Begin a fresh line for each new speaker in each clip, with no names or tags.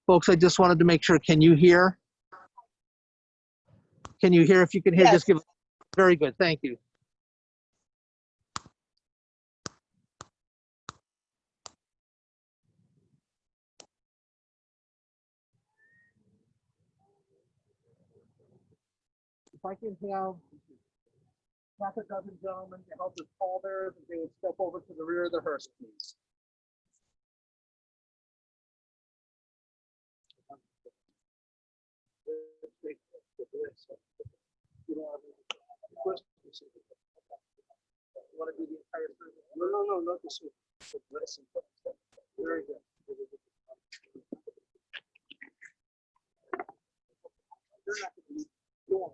Folks, I just wanted to make sure, can you hear? Can you hear? If you can hear,
Yes.
just give, very good, thank you. If I can have half a dozen gentlemen to help us call theirs, if they would step over to the rear of the hearse, please. You want to do the entire service? No, not the service. The blessing. Very good. They're not going to leave. Go on.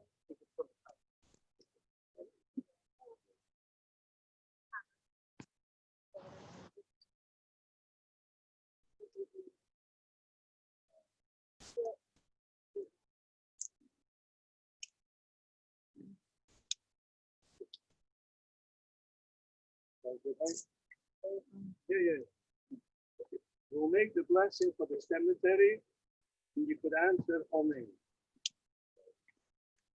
Yeah. We'll make the blessing for the cemetery, and you could answer Amen.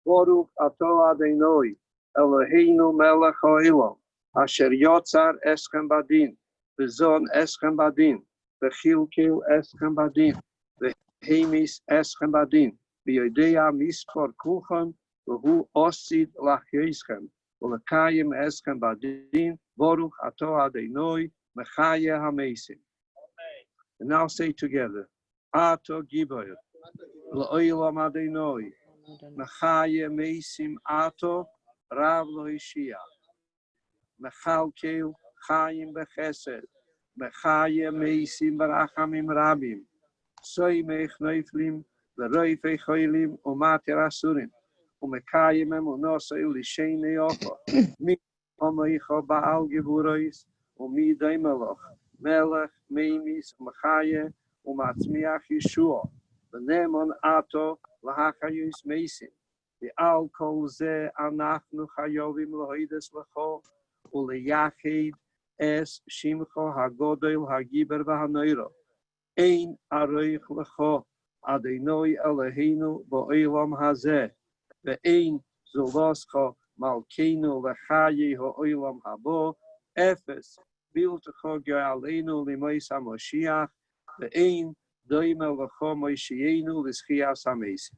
Baruch atah Adonai, Eloheinu melech haolam, asher yotzar eschem badin, v'zon eschem badin, v'chilkel eschem badin, v'hemis eschem badin, v'yodea mispor kulchem, v'hu osid lachyoischem, v'lekayim eschem badin, Baruch atah Adonai, mechaya hamesim. And now say together, Ato Giboyer, Lo'ilam Adonai, Mechaya Meisim Ato, Rav Loishia, Mechalkel Chaim Bechesed, Mechaya Meisim Barachamim Rabim, Soy Mech Neuflim, Veroife Choilim, Umater Asurim, Umekayim Emunosai Lishein Neofa, Mi Omoicho Baal Geburois, Umi Daimeloch, Melech, Meimis, Mechaya, Umatzmiach Yeshua, V'nemon Ato, Lahachayus Meisim, V'al Kol Ze Anachnu Chayovim Lohides Lecho, Uleyachid Es Shimcho Hagodel Hagiber V'Hanoiro, Ein Aroich Lecho, Adonai Eloheinu Bo'olam Hazeh, Ve'ein Zuloscho Malkeinu Lechaye Ha'olam Habo, Efes, Biltecho Ge'aleinu Limois HaMoshiach, Ve'ein Doime Lecho Moshienu L'Schias HaMesim.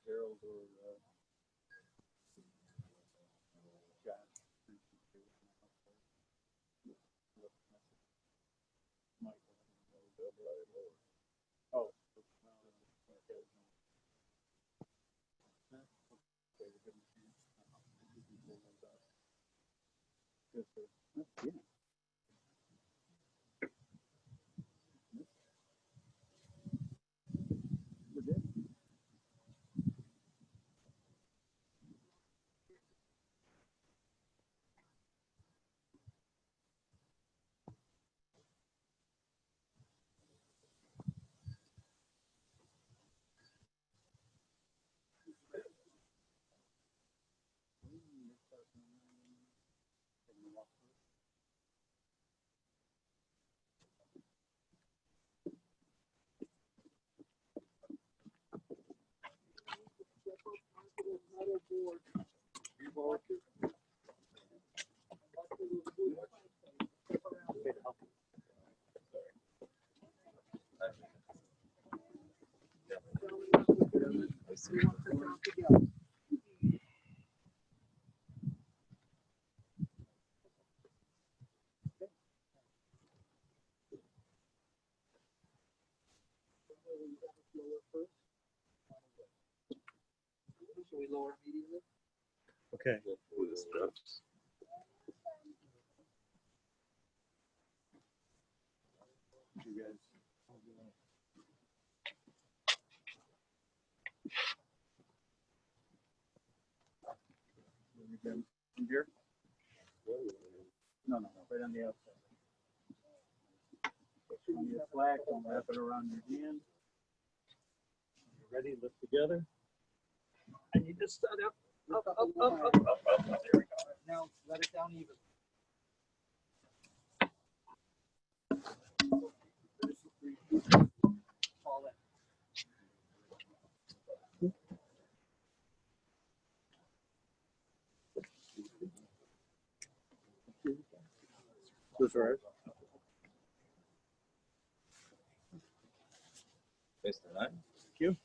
Gerald or Jack. Oh. Yeah.
Shall we lower immediately?
Okay.
With the steps.
You guys. From here? No, right on the outside. On your slack and wrap it around your hand.
Ready? Lift together.
And you just start up. Up.
There we go.
Now let it down even. Fall in.
This right?
Face the nine.
Thank you.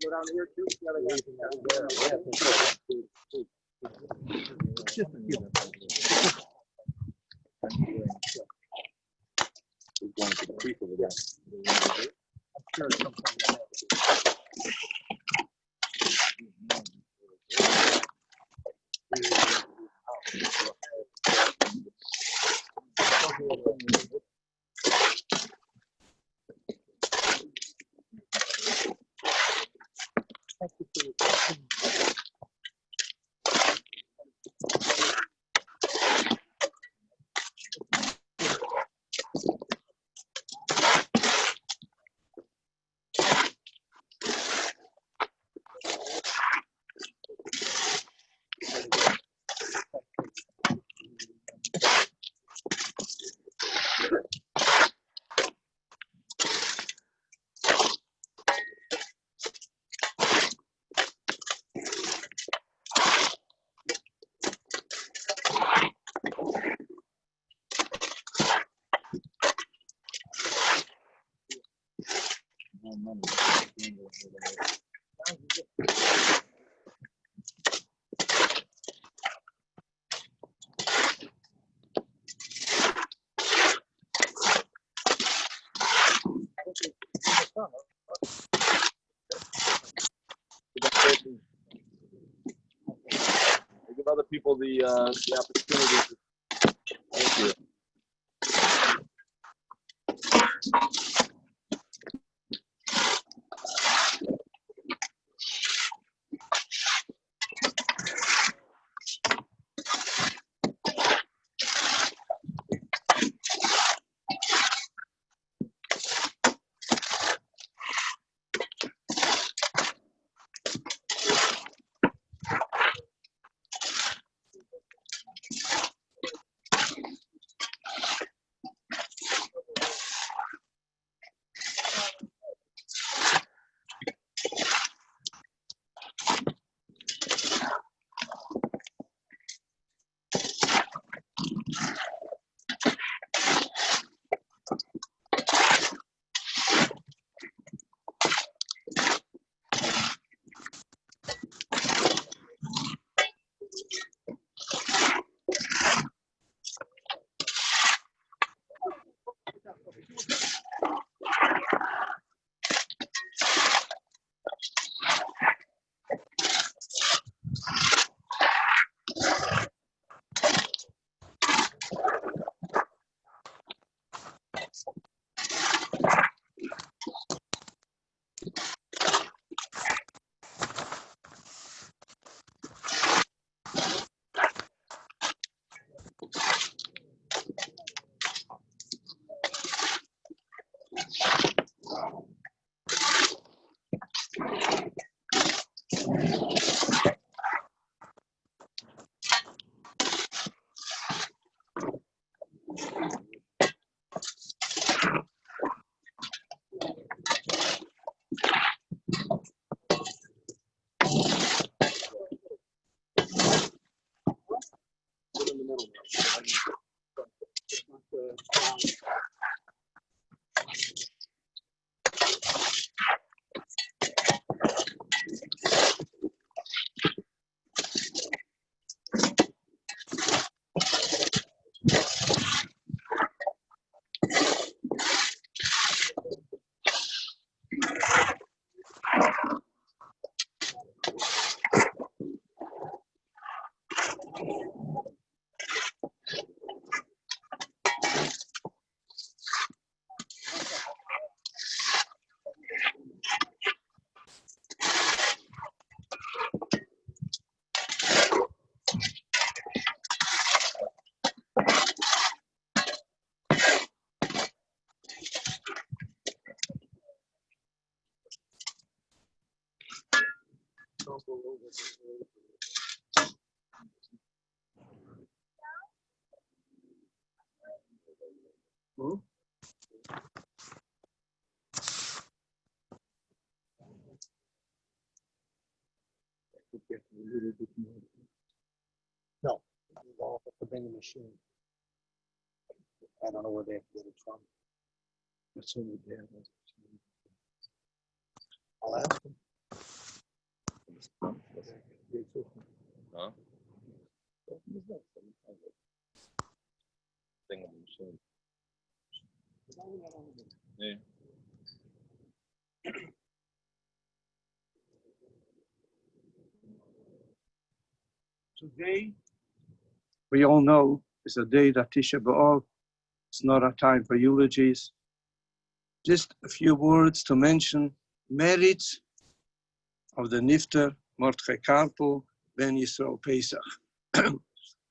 Go down here too. It's just a few.
Going to the creek over there.
I'm sure it's something.
Give other people the opportunity. Thank you.
Hmm? No, we'll have to bring a machine. I don't know where they have to get it from. It's in the damn. I'll ask them.
Huh? Thing on the machine. Yeah.
Today, we all know, is a day that Tisha B'Av. It's not a time for eulogies. Just a few words to mention merits of the Nifter Mordechai Karpel Ben Yisrael Pesach.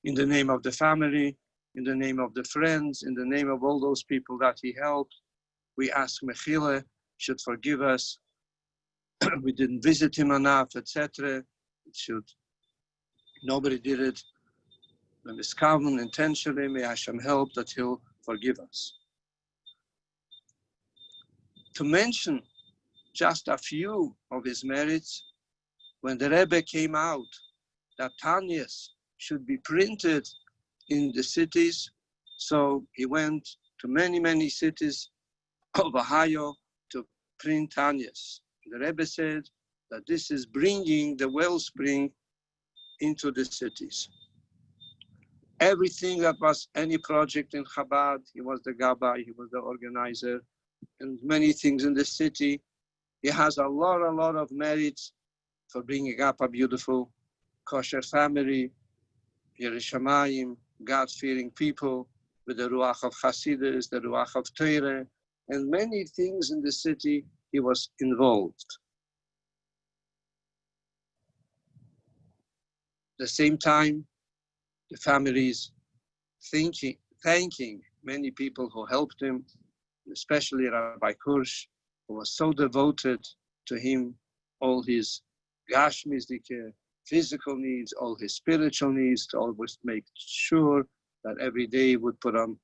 In the name of the family, in the name of the friends, in the name of all those people that he helped, we ask Mechila should forgive us. We didn't visit him enough, etc. It should. Nobody did it. The miskaven intentionally, may Hashem help that he'll forgive us. To mention just a few of his merits, when the Rebbe came out that Tanyas should be printed in the cities, so he went to many, many cities of Ohio to print Tanyas. The Rebbe said that this is bringing the wellspring into the cities. Everything that was any project in Chabad, he was the Gabbai, he was the organizer, and many things in the city. He has a lot of merits for bringing up a beautiful kosher family, Yerushalayim, God-fearing people, with the Ruach of Hasidus, the Ruach of Torah, and many things in the city he was involved. At the same time, the families thanking many people who helped him, especially Rabbi Kursh, who was so devoted to him, all his gashmizdike, physical needs, all his spiritual needs, to always make sure that every day he would put on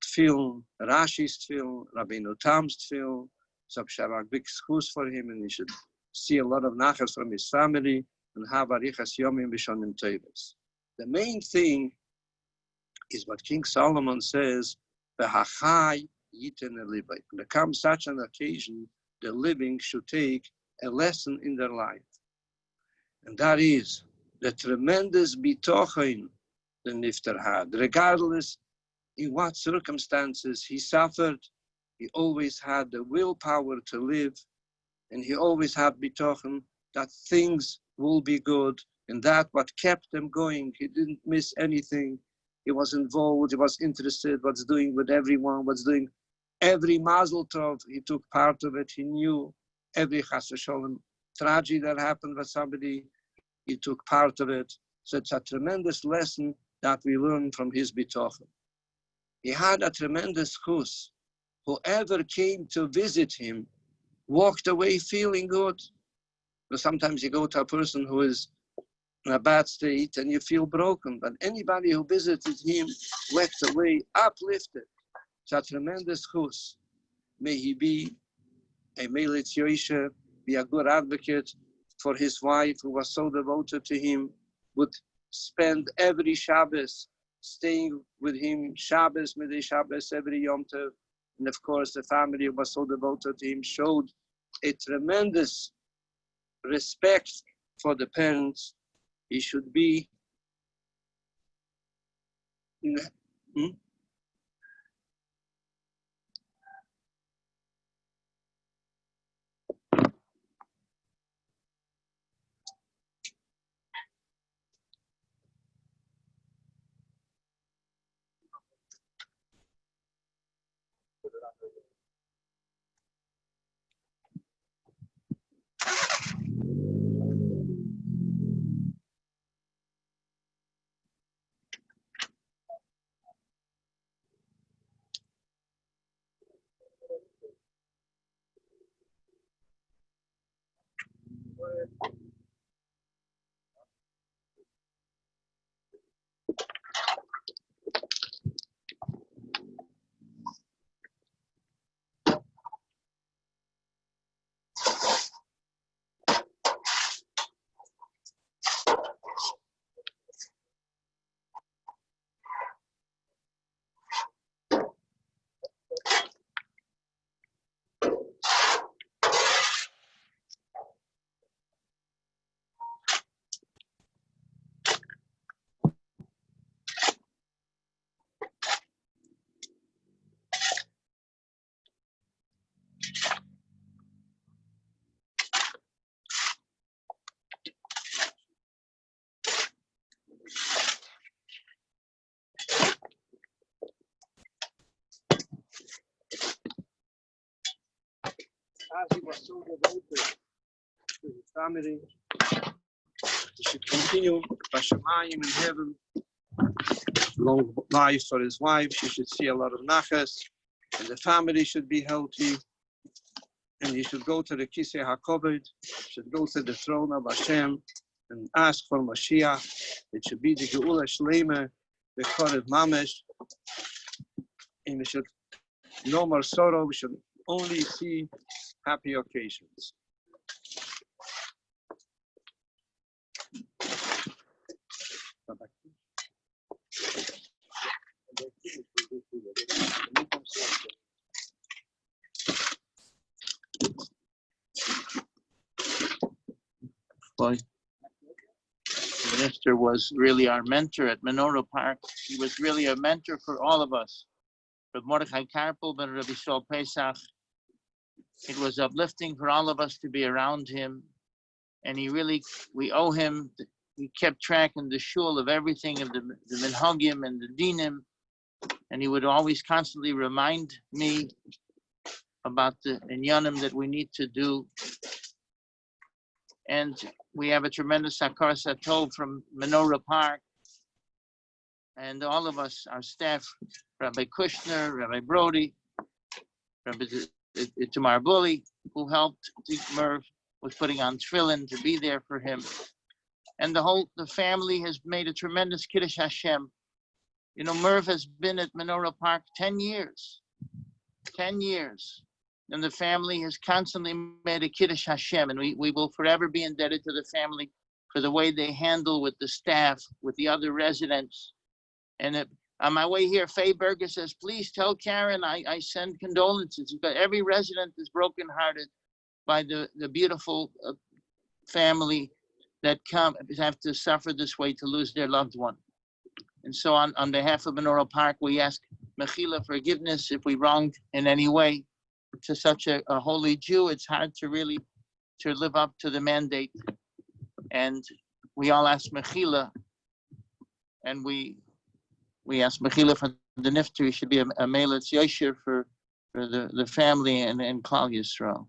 tefillin, Rashi's tefillin, Rabbeinu Tam's tefillin, so a big schus for him, and he should see a lot of nachas from his family and have arichas yomim b'shonim teves. The main thing is what King Solomon says, "V'hachai yiten elibay." When there comes such an occasion, the living should take a lesson in their life. And that is the tremendous bitochen the Nifter had. Regardless in what circumstances he suffered, he always had the willpower to live, and he always had bitochen that things will be good, and that what kept them going. He didn't miss anything. He was involved, he was interested, what's doing with everyone, what's doing every mazel tov, he took part of it. He knew every chas v'sholem tragedy that happened with somebody, he took part of it. So it's a tremendous lesson that we learn from his bitochen. He had a tremendous chus. Whoever came to visit him walked away feeling good. But sometimes you go to a person who is in a bad state and you feel broken, but anybody who visited him walked away uplifted. It's a tremendous chus. May he be a Melitz Yoshe, be a good advocate for his wife who was so devoted to him, would spend every Shabbos staying with him, Shabbos, Midday Shabbos, every Yom Tov. And of course, the family who was so devoted to him showed a tremendous respect for the parents. He should be as he was so devoted to his family, he should continue Bashamayim in heaven. Long life for his wife. She should see a lot of nachas, and the family should be healthy. And he should go to the Kisei HaKoved, should go to the throne of Hashem and ask for Mashiach. It should be the Geula Shleima, the Korev Mamesh. And we should no more sorrow. We should only see happy occasions.
Boy, the minister was really our mentor at Menorah Park. He was really a mentor for all of us. Rabbi Mordechai Karpel and Rabbi Shaul Pesach. It was uplifting for all of us to be around him. And we owe him, he kept track in the shul of everything, of the minhagim and the dinim. And he would always constantly remind me about the inyanim that we need to do. And we have a tremendous Sakar Satov from Menorah Park. And all of us, our staff, Rabbi Kushner, Rabbi Brody, Rabbi Tamar Bully, who helped Merv with putting on tefillin to be there for him. And the family has made a tremendous Kiddush Hashem. You know, Merv has been at Menorah Park 10 years. 10 years. And the family has constantly made a Kiddush Hashem. And we will forever be indebted to the family for the way they handle with the staff, with the other residents. And on my way here, Faye Berger says, please tell Karen I send condolences. But every resident is brokenhearted by the beautiful family that have to suffer this way to lose their loved one. And so on behalf of Menorah Park, we ask Mechila forgiveness if we wronged in any way to such a holy Jew. It's hard to really to live up to the mandate. And we all ask Mechila, and we ask Mechila for the nifter. He should be a Meilitz Yosher for the family and Klal Yisrael.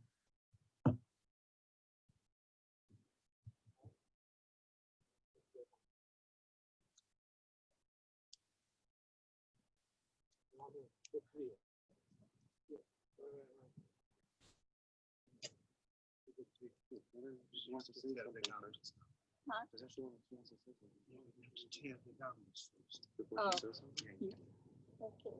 Okay.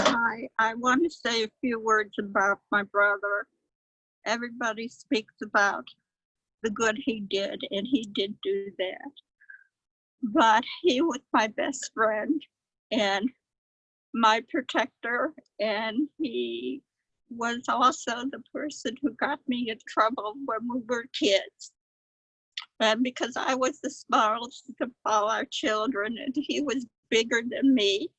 Hi, I want to say a few words about my brother. Everybody speaks about the good he did, and he did do that. But he was my best friend and my protector, and he was also the person who got me in trouble when we were kids. And because I was the smallest of all our children and he was bigger than me,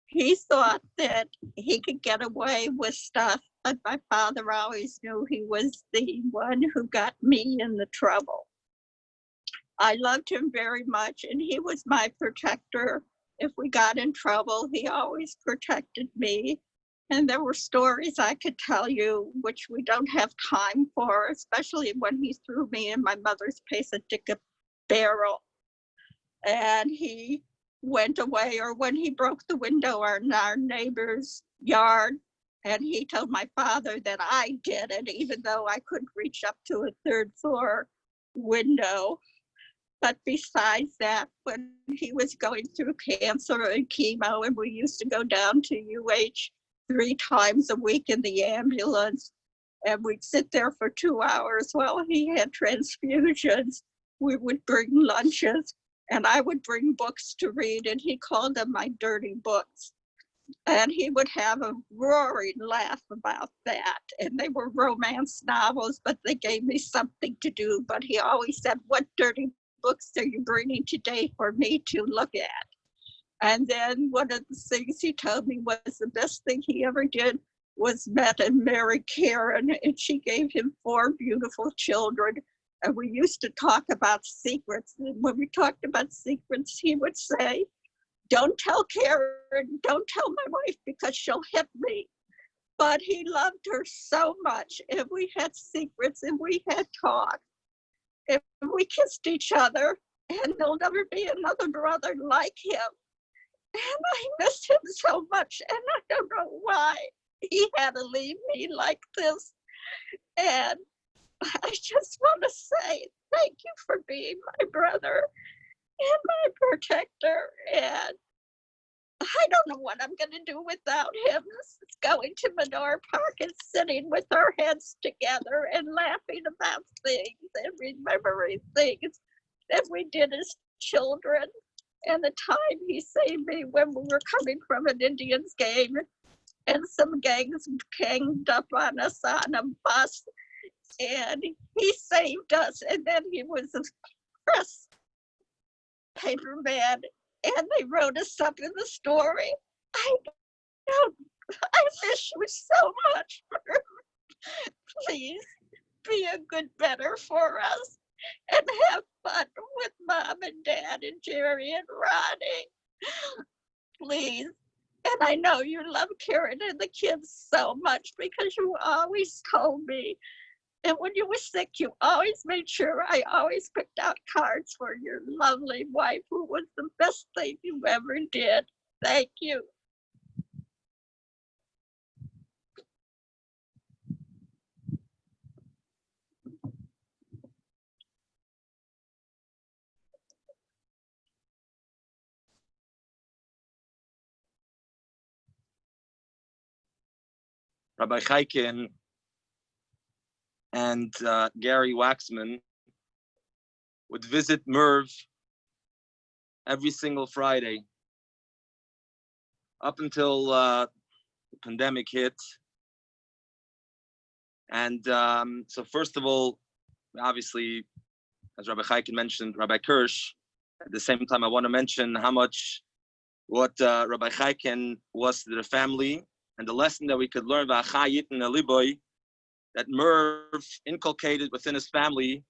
he thought that he could get away with stuff, but my father always knew he was the one who got me in the trouble. I loved him very much, and he was my protector. If we got in trouble, he always protected me. And there were stories I could tell you, which we don't have time for, especially when he threw me in my mother's Pasadena barrel. And he went away, or when he broke the window in our neighbor's yard, and he told my father that I did it, even though I couldn't reach up to a third floor window. But besides that, when he was going through cancer and chemo, and we used to go down to UH 3 times a week in the ambulance, and we'd sit there for 2 hours while he had transfusions. We would bring lunches, and I would bring books to read, and he called them my dirty books. And he would have a roaring laugh about that. And they were romance novels, but they gave me something to do. But he always said, "What dirty books are you bringing today for me to look at?" And then one of the things he told me was the best thing he ever did was met and marry Karen, and she gave him 4 beautiful children. And we used to talk about secrets. And when we talked about secrets, he would say, "Don't tell Karen, don't tell my wife because she'll hit me." But he loved her so much, and we had secrets, and we had talk, and we kissed each other, and there'll never be another brother like him. And I miss him so much, and I don't know why he had to leave me like this. And I just want to say thank you for being my brother and my protector. And I don't know what I'm going to do without him. This is going to Menor Park and sitting with our heads together and laughing about things and remembering things that we did as children. And the time he saved me when we were coming from an Indians game, and some gangs ganged up on us on a bus, and he saved us. And then he was a press paper man, and they wrote us up in the story. I miss you so much. Please be a good better for us and have fun with Mom and Dad and Jerry and Ronnie. Please. And I know you love Karen and the kids so much because you always told me. And when you were sick, you always made sure I always picked out cards for your lovely wife, who was the best thing you ever did. Thank you.
Rabbi Chaikin and Gary Waxman would visit Merv every single Friday up until the pandemic hit. And so first of all, obviously, as Rabbi Chaikin mentioned, Rabbi Kirsch, at the same time, I want to mention how much what Rabbi Chaikin was to the family, and the lesson that we could learn about Chayit and Eliboy, that Merv inculcated within his family,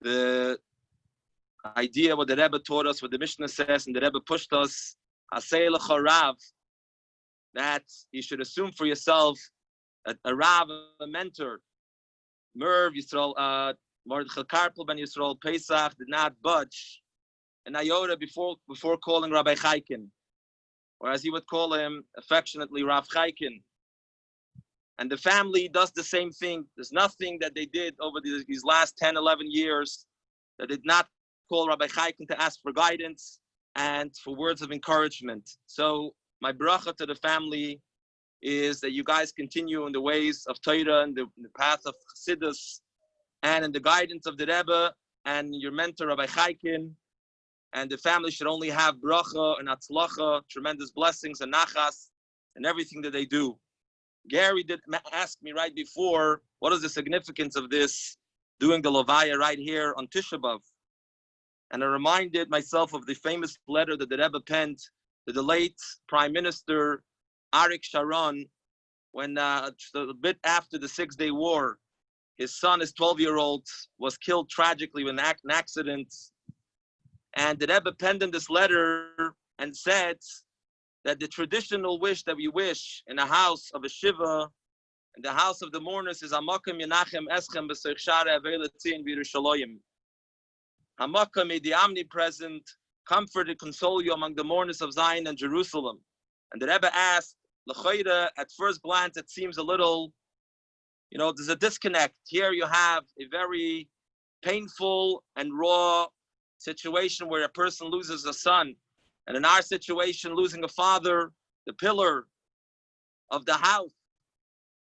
the idea what the Rebbe taught us, what the Mishnah says, and the Rebbe pushed us, Asay Lecha Rav, that you should assume for yourself a Rav, a mentor. Merv, Yisrael, Mordechai Karpel ben Yisrael Pesach did not budge an iota before calling Rabbi Chaikin. or as he would call him affectionately, Rav Chaikin. And the family does the same thing. There's nothing that they did over these last 10, 11 years that did not call Rabbi Chaikin to ask for guidance and for words of encouragement. So my bracha to the family is that you guys continue in the ways of Torah and the path of Chassidus and in the guidance of the Rebbe and your mentor Rabbi Chaikin. And the family should only have bracha and atzlacha, tremendous blessings and nachas and everything that they do. Gary did ask me right before, what is the significance of this, doing the Levaya right here on Tisha B'Av? And I reminded myself of the famous letter that the Rebbe penned to the late Prime Minister Arik Sharon when a bit after the 6-Day War, his son, his 12-year-old, was killed tragically in an accident. And the Rebbe penned him this letter and said that the traditional wish that we wish in a house of a shiva, in the house of the mourners, is Hamakom Yenachem Eschem B'Seich Shara Aveilatzin V'Yerushalayim. Hamakom, may the omnipresent comfort and console you among the mourners of Zion and Jerusalem. And the Rebbe asked, L'choira, at first glance it seems a little, there's a disconnect. Here you have a very painful and raw situation where a person loses a son. And in our situation, losing a father, the pillar of the house.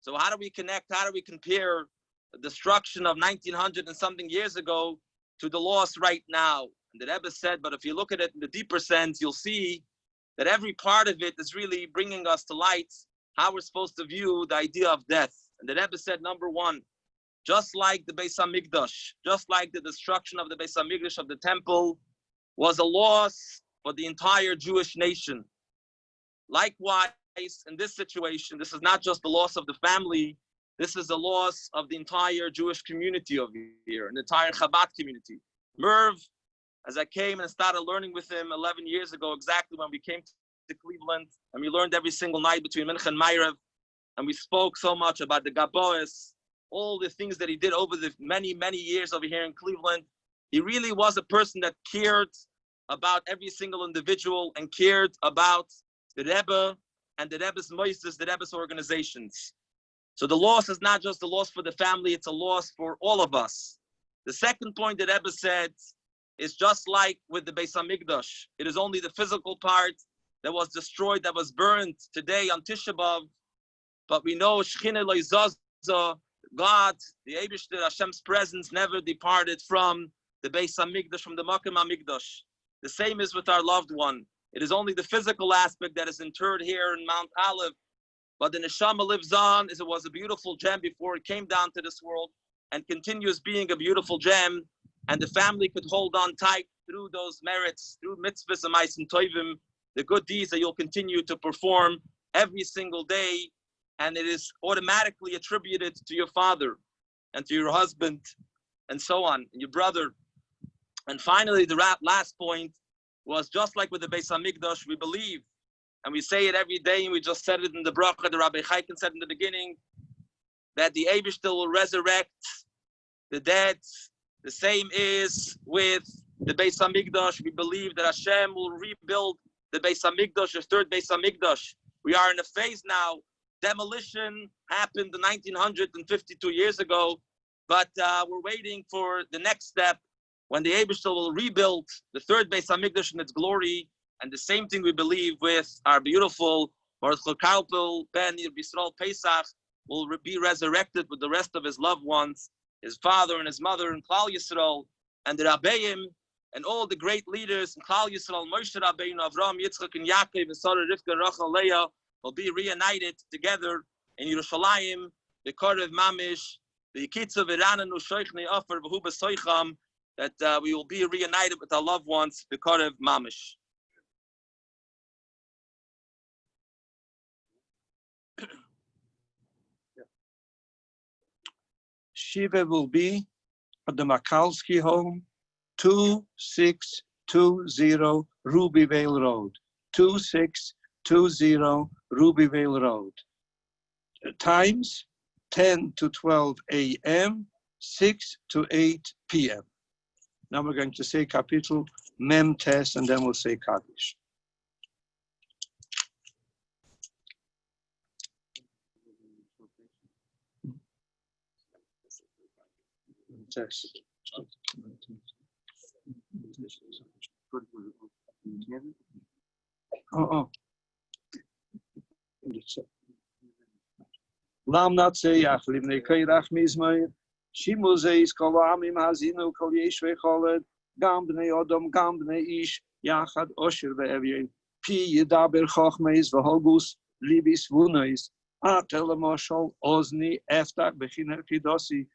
So how do we connect? How do we compare the destruction of 1900 and something years ago to the loss right now? And the Rebbe said, but if you look at it in the deeper sense, you'll see that every part of it is really bringing us to light how we're supposed to view the idea of death. And the Rebbe said, number one, just like the Beis HaMikdash, just like the destruction of the Beis HaMikdash, of the temple, was a loss for the entire Jewish nation. Likewise, in this situation, this is not just the loss of the family, this is the loss of the entire Jewish community over here, an entire Chabad community. Merv, as I came and started learning with him 11 years ago, exactly when we came to Cleveland, and we learned every single night between Mincha and Ma'ariv, and we spoke so much about the Gabois, all the things that he did over the many, many years over here in Cleveland. He really was a person that cared about every single individual and cared about the Rebbe and the Rebbe's moises, the Rebbe's organizations. So the loss is not just a loss for the family, it's a loss for all of us. The second point that Rebbe said is just like with the Beis HaMikdash. It is only the physical part that was destroyed, that was burned today on Tisha B'Av. But we know Shechina Lo Yizazah, God, the Eibishter, Hashem's presence never departed from the Beis HaMikdash, from the Makom HaMikdash. The same is with our loved one. It is only the physical aspect that is interred here in Mount Aleph, but the neshama lives on, as it was a beautiful gem before it came down to this world, and continues being a beautiful gem, and the family could hold on tight through those merits, through mitzvahs and ma'asim tovim, the good deeds that you'll continue to perform every single day, and it is automatically attributed to your father, and to your husband, and so on, and your brother. And finally, the last point was just like with the Beis HaMikdash, we believe, and we say it every day, and we just said it in the bracha, the Rabbi Chaikin said in the beginning, that the Eibishter will resurrect the dead. The same is with the Beis HaMikdash. We believe that Hashem will rebuild the Beis HaMikdash, the third Beis HaMikdash. We are in a phase now. Demolition happened 1952 years ago, but we're waiting for the next step, when the Eibishter will rebuild the third Beis HaMikdash in its glory. And the same thing we believe with our beautiful Mordechai Kalpel Ben Yisrael Pesach will be resurrected with the rest of his loved ones, his father and his mother in Klal Yisrael, and the Rabbeim, and all the great leaders in Klal Yisrael, Moshe Rabbeinu, Avraham, Yitzchak, and Yaakov, and Sarah, Rivka, Rachel, Leah, will be reunited together in Yerushalayim, the Korev Mamish, the Yikitzav, Irananu, Shoichni, Afer, V'hu B'Soicham, that we will be reunited with our loved ones, the Korev Mamish.
Shiva will be at the Makalski home, 2620 Rubyvale Road. 2620 Rubyvale Road. Times 10 to 12 a.m., 6 to 8 p.m. Now we're going to say Kapitel Mem Tes, and then we'll say Kaddish. Oh. Lam not say Achlim Nekoirach Mizmair. Shimuzeis Kolamim Hazinu Kol Yeshve Choled. Gambne Odom Gambne Ish. Yachad Osher Be'evyin. Pi Yedaber Chochmeis Vahogus. Libis Vunois. Atel Moshol Ozni Eftach Bechiner Kidosi.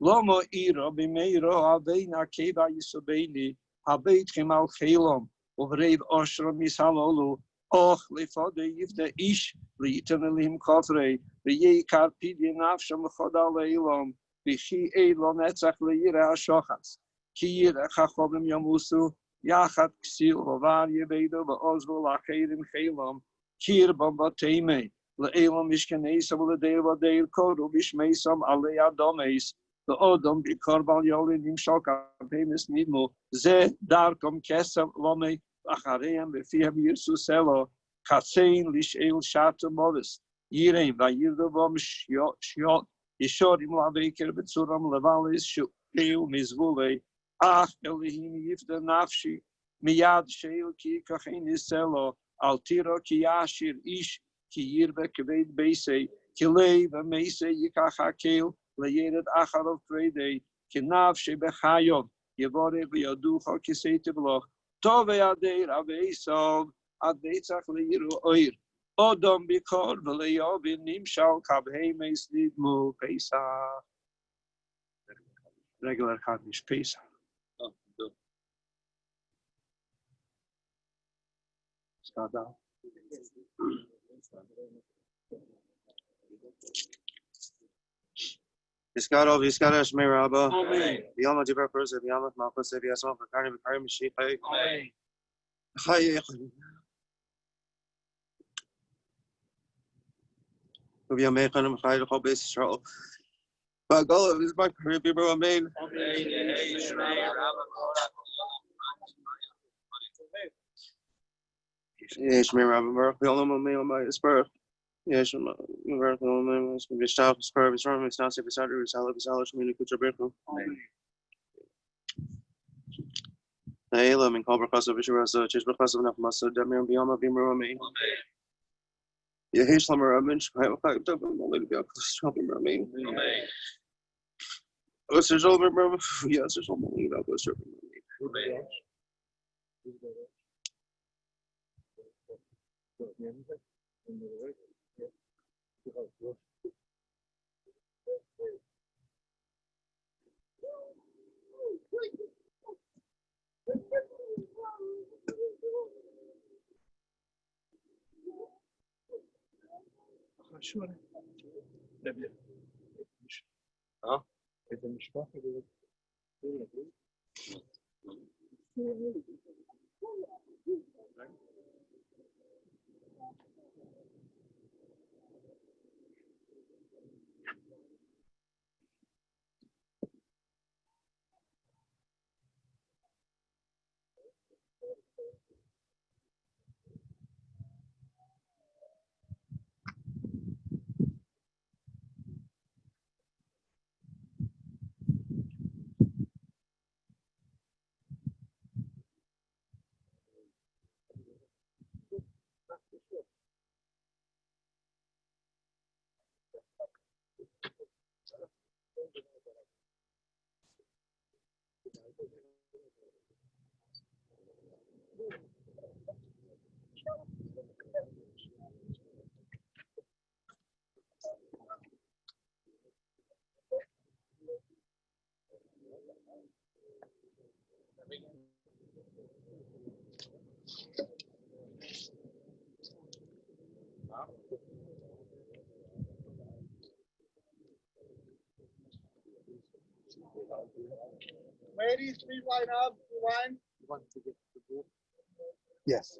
Lomo Iro Bimeiro Aveina Keva Yisobeni. Habeit Chimal Chelom. Ovrev Osher Misalolu. Och lefode yifte ish litenelim kofrei v'yikar pidi nafshem choda leilom v'chi eilom etzach leira shochas ki yira chachovim yamusu yachat ksil hovar yebedo v'ozvo lacherim chelom kir bambateime leilom mishkeneisam ledeir vadeir kodu bishmeisam alei adomeis v'odom bikorbal yolim shoka pemis nidmu ze darkom kesam lomei Achareim befihem Yirsuselo, Katsein lishel shato modest, Yireim vayirdovom shiot, Yishorim laveker betzuram levalis shul mizvule, Ach Elihim yifda nafshi, Miyad sheil ki kachin iselo, Altiro ki yashir ish, Ki yirbe keved beise, Ki lei v'meise yikach hakel, Leyeret acharov trede, Ki nafshi bechayov, Yevore v'yaducha kiseite v'loch, Tove adeir aveisov adetzach leiru oir. Odom bikor v'leyovin nimshal kabheimes nidmu Pesach. Regular Kaddish Pesach. Skada.
Iskaro, Iskara, Shmei Rabba. Yama Jibar Persa, Yama Malchus, Yasma, Karni, Karim, Shifai. Hi, we are making a high hobby show. But go is my people, Amen. Yes, Shmei Rabba, Merv, Yama, my spur. Yes, Merv, Yama, be shot, spur, is wrong, it's not safe, it's not a salad, community, Kuchaberko. Hey, min kol brachas of Yeshua, chish brachas of Nachmasa, Demir Biyama Bimur Amen. Yehish Lamer Amen, Shkai Vachai Tobin, Lady Biakus, Shopping Amen. What's your shoulder, Merv? Yes, there's almost leave out, what's your Amen.
Huh?
Ladies, please line up. Line.
Yes.